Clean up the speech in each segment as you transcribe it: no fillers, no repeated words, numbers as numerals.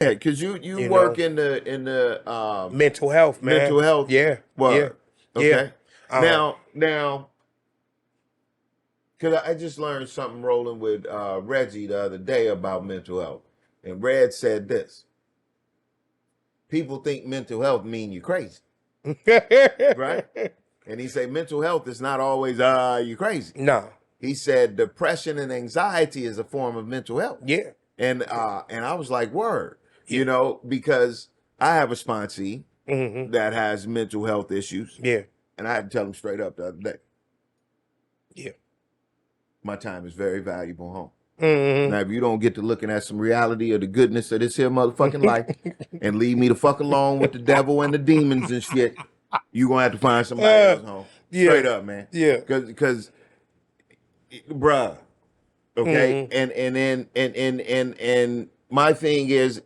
Yeah, because you You work know, in the mental health, man. mental health Yeah, yeah, word. yeah. Okay. Uh-huh. Now, because I just learned something rolling with Reggie the other day about mental health, and Red said this: people think mental health mean you're crazy, right? And he said mental health is not always you crazy. No. He said depression and anxiety is a form of mental health. Yeah. And I was like, word, Yeah. because I have a sponsee Mm-hmm. that has mental health issues, Yeah. and I had to tell him straight up the other day, Yeah. my time is very valuable home. Mm-hmm. Now, if you don't get to looking at some reality of the goodness of this here motherfucking life and leave me the fuck alone with the devil and the demons and shit, you gonna have to find somebody uh, else home. yeah. Straight up, man. Yeah. Because bruh, okay, Mm-hmm. and my thing is,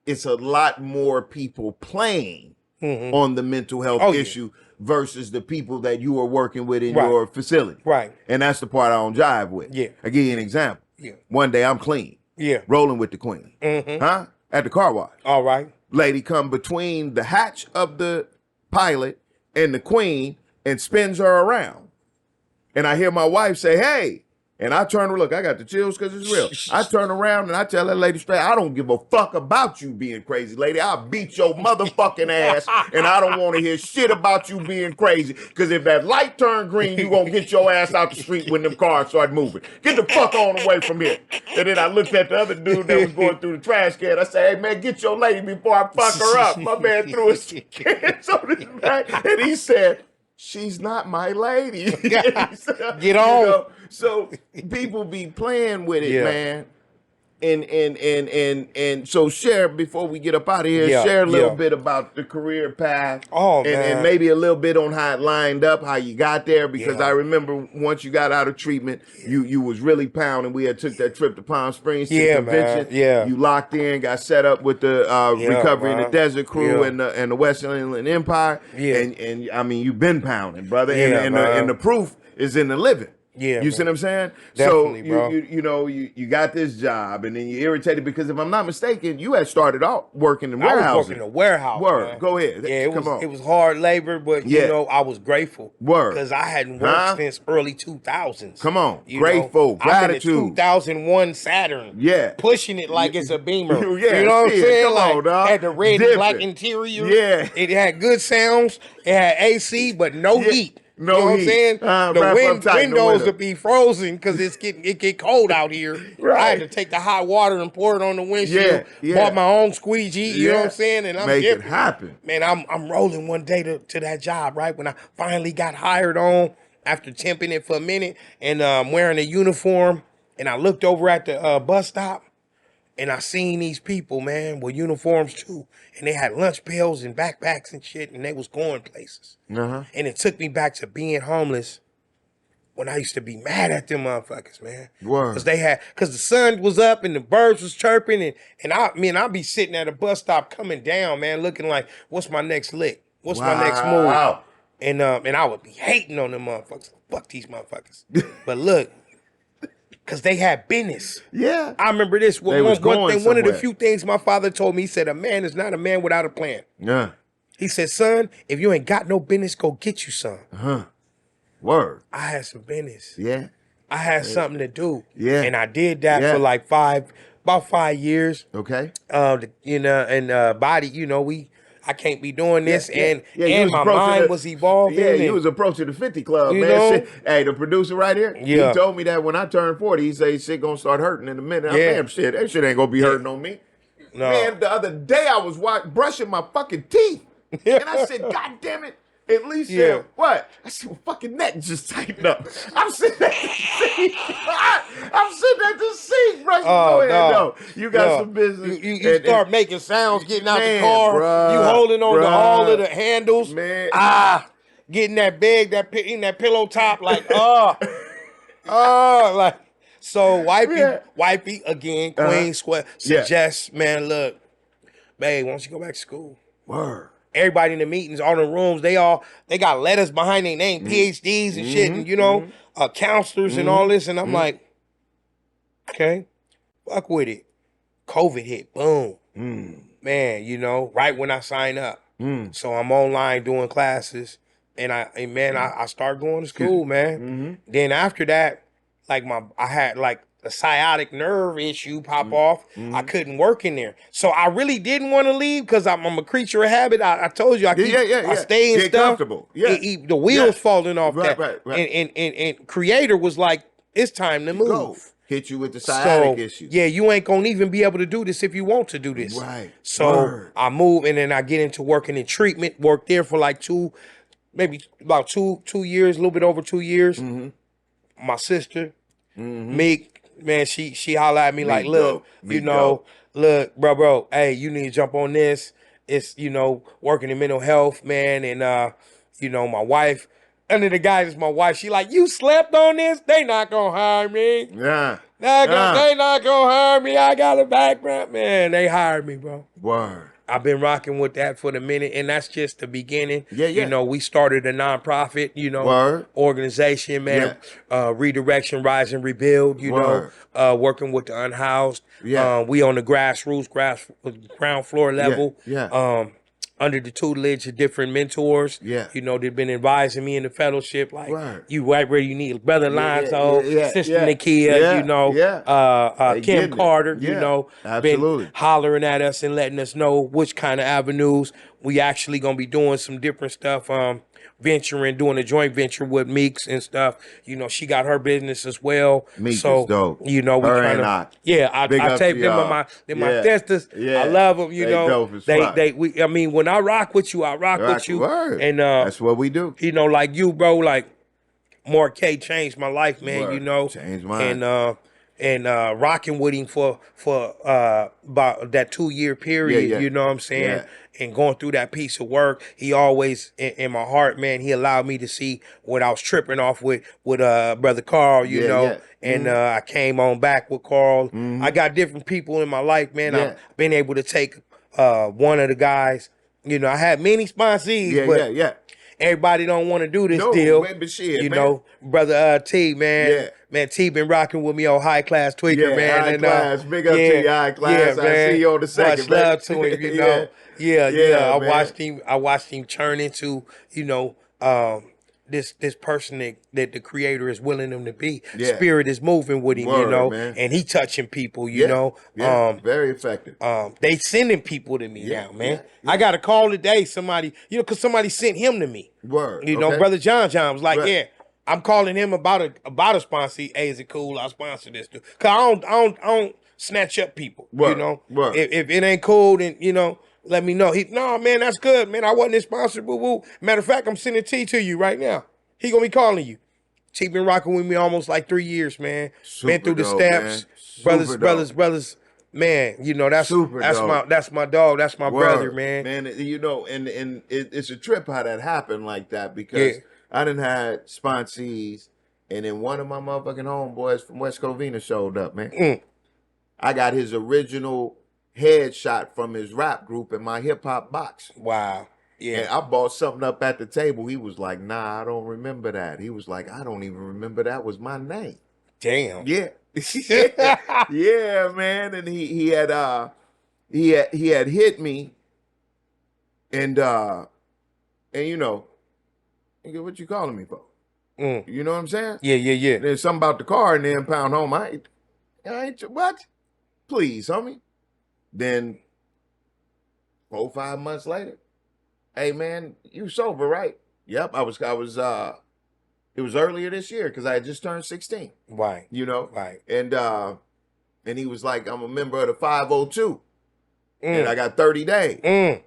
it's a lot more people playing Mm-hmm. on the mental health Oh yeah. issue versus the people that you are working with in Right. your facility. Right. And that's the part I don't jive with. Yeah. I give you an example. Yeah. One day I'm clean, Yeah. rolling with the queen, Mm-hmm. huh? At the car wash. All right. Lady come between the hatch of the pilot and the queen and spins her around. And I hear my wife say, hey. And I turn, look, I got the chills because it's real. I turn around and I tell that lady straight, I don't give a fuck about you being crazy, lady. I'll beat your motherfucking ass, and I don't want to hear shit about you being crazy. Because if that light turn green, you going to get your ass out the street when them cars start moving. Get the fuck on away from here. And then I looked at the other dude that was going through the trash can. I said, hey, man, get your lady before I fuck her up. My man threw his hands on his back, and he said, she's not my lady. Get on. So people be playing with it, Yeah. man. And so share before we get up out of here, Yeah. share a little Yeah. bit about the career path. Oh, and man. maybe a little bit on how it lined up, how you got there, because Yeah. I remember once you got out of treatment, you was really pounding. We had took that trip to Palm Springs to the Yeah, convention. man. Yeah. You locked in, got set up with the Yeah, Recovery in the man. Desert crew Yeah. and the Western Inland Empire. Yeah. And I mean, you've been pounding, brother. Yeah, and man. the proof is in the living. Yeah, You see man. what I'm saying? Definitely, So bro. you got this job, and then you're irritated because if I'm not mistaken, you had started off working in I was warehousing. working in a warehouse. Word. Man. Go ahead. Yeah, Come on. it was hard labor, but Yeah. you know, I was grateful. Word. Because I hadn't worked Huh? since early 2000s. Come on. You Grateful. know? I'm in the Gratitude. 2001 Saturn. Yeah. Pushing it like it's a Beamer. Yeah, You know what I'm shit. saying? Come Like, on, dog. had the red Dipping. and black interior. Yeah. It had good sounds. It had AC, but no Yeah. heat. No you know what I'm heat. saying? Wrap The up tight in the windows winter. would be frozen because it get cold out here. Right. I had to take the hot water and pour it on the windshield. Yeah, yeah. Bought my own squeegee. You know what I'm saying? And I'm Make it dipping. happen. Man, I'm rolling one day to that job, right? When I finally got hired on after temping it for a minute and wearing a uniform. And I looked over at the bus stop and I seen these people, man, with uniforms too. And they had lunch pails and backpacks and shit, and they was going places. Uh-huh. And it took me back to being homeless when I used to be mad at them motherfuckers, man. Word. Cause the sun was up and the birds was chirping and I'd be sitting at a bus stop coming down, man, looking like, what's my next lick? What's my next move? Wow. And I would be hating on them motherfuckers. Fuck these motherfuckers. But look, cause they had business. Yeah. I remember this. They was going one of the somewhere. few things my father told me, he said, a man is not a man without a plan. Yeah. He said, son, if you ain't got no business, go get you some. Huh. Word. I had some business. Yeah. I had something to do. Yeah. And I did that Yeah. for like about 5 years. Okay. Body, you know, I can't be doing this. And you was my approaching mind was evolving. Yeah, you and- was approaching the 50 Club, You man. know? Shit. Hey, the producer right here, Yeah. he told me that when I turned 40, he said shit gonna start hurting in a minute. Yeah. Man, shit, that shit ain't gonna be hurting on me. No. Man, the other day I was brushing my fucking teeth. And I said, God damn it. At least Yeah. what? I said, my fucking neck just tightened up. I'm sitting at the sink. I'm sitting at the sink, bro. Go ahead, no. You got some business. You start making sounds, getting out Man, the car. bruh, You holding on to bruh. all of the handles. Man. Getting that big, eating that pillow top, like, like. So wifey again, Queen Sweat suggests, man, look, babe, why don't you go back to school? Word. Everybody in the meetings, all the rooms, they got letters behind their name, PhDs and shit, and you know, counselors and all this. And I'm like, okay, fuck with it. COVID hit. Boom. Mm. Man, you know, right when I sign up. Mm. So I'm online doing classes, and I start going to school, man. Mm-hmm. Then after that, like I had like a sciatic nerve issue pop off. I couldn't work in there, so I really didn't want to leave because I'm a creature of habit. I told you I I stay in Get stuff. comfortable. Yeah. The wheels Yeah. falling off Right, that. right, right. And creator was like, it's time to move. Go. Hit you with the sciatic So issue. yeah, you ain't gonna even be able to do this if you want to do this. Right. So Word. I move and then I get into working in treatment. Worked there for like maybe about two years, a little bit over 2 years. Mm-hmm. My sister, Mm-hmm. Meek, man, she holla at me like, Meek look, dope. you Meek know, look, bro, hey, you need to jump on this. It's, you know, working in mental health, man, and you know, my wife. Under the guys is my wife. She like, you slept on this? They not gonna hire me. Yeah. They not gonna hire me. I got a background, man. They hired me, bro. Word. I've been rocking with that for the minute, and that's just the beginning. Yeah, yeah. You know, we started a nonprofit, you know, Word. organization, man. Redirection, Rise and Rebuild. You Word. know, working with the unhoused. Yeah. We on the ground floor level. Yeah. Under the tutelage of different mentors. Yeah. You know, they've been advising me in the fellowship, like, Word. you right where you need. Brother Lonzo, Sister yeah. Nikia, Yeah, you know, yeah. They Kim getting it. Carter, you Yeah, know, absolutely. been hollering at us and letting us know which kind of avenues we actually gonna be doing some different stuff. Venturing, doing a joint venture with Meeks and stuff. You know, she got her business as well. Meek so is dope. you know, we Her trying and to. I. I Big up taped to them y'all. my Yeah. sisters. Yeah. I love them. You They know, dope as fuck. I mean, when I rock with you, I rock with you. Word. And that's what we do. you know, like you, bro, like Mark K changed my life, man. Word. You know, Changed mine. And rocking with him for about that 2 year period. Yeah. You know what I'm saying? Yeah. And going through that piece of work, he always in my heart, man. He allowed me to see what I was tripping off with brother Carl. You Yeah, know, yeah. and I came on back with Carl. I got different people in my life, man. Yeah. I've been able to take one of the guys. You know, I had many sponsees, but Yeah. everybody don't want to do this No, deal. man, but shit, you man. know, brother T, man. Yeah. Man, T been rocking with me on High Class Tweaker, Yeah, man. High and, Class. Big up to you, High Class. I man. see you on the second, Much love man. to him, you Yeah. know. Yeah. Yeah, I man. watched him turn into, you know, this person that the creator is willing him to be. Yeah. Spirit is moving with him, you Word, know, man. and he touching people, you know. Yeah. Very effective. They sending people to me Yeah, now, man. yeah. I got a call today. Somebody, you know, because somebody sent him to me. Word. You know, okay. brother John was like, Right. yeah, I'm calling him about a sponsee. Hey, is it cool? I'll sponsor this dude. Cause I don't snatch up people. You Word, know, word. if it ain't cool, then you know, let me know. No, man, that's good, man. I wasn't his sponsor. Boo boo. Matter of fact, I'm sending T to you right now. He gonna be calling you. T been rocking with me almost like 3 years, man. Super been through the dope, steps, man. Super brothers. Man, you know that's Super dope. that's my dog. That's my brother, Word. man. You know, and it's a trip how that happened like that because Yeah. I done had sponsees, and then one of my motherfucking homeboys from West Covina showed up, man. Mm. I got his original headshot from his rap group in my hip hop box. Wow. Yeah. And I bought something up at the table. He was like, nah, I don't remember that. He was like, I don't even remember that was my name. Damn. Yeah. Yeah, man. And he had hit me and you know, nigga, what you calling me for? Mm. You know what I'm saying? Yeah. There's something about the car and the impound home. I ain't what? Please, homie. Then 4 or 5 months later, hey man, you sober, right? Yep, I was it was earlier this year because I had just turned 16. Right. You know? Right. And he was like, I'm a member of the 502. Mm. And I got 30 days. Mm.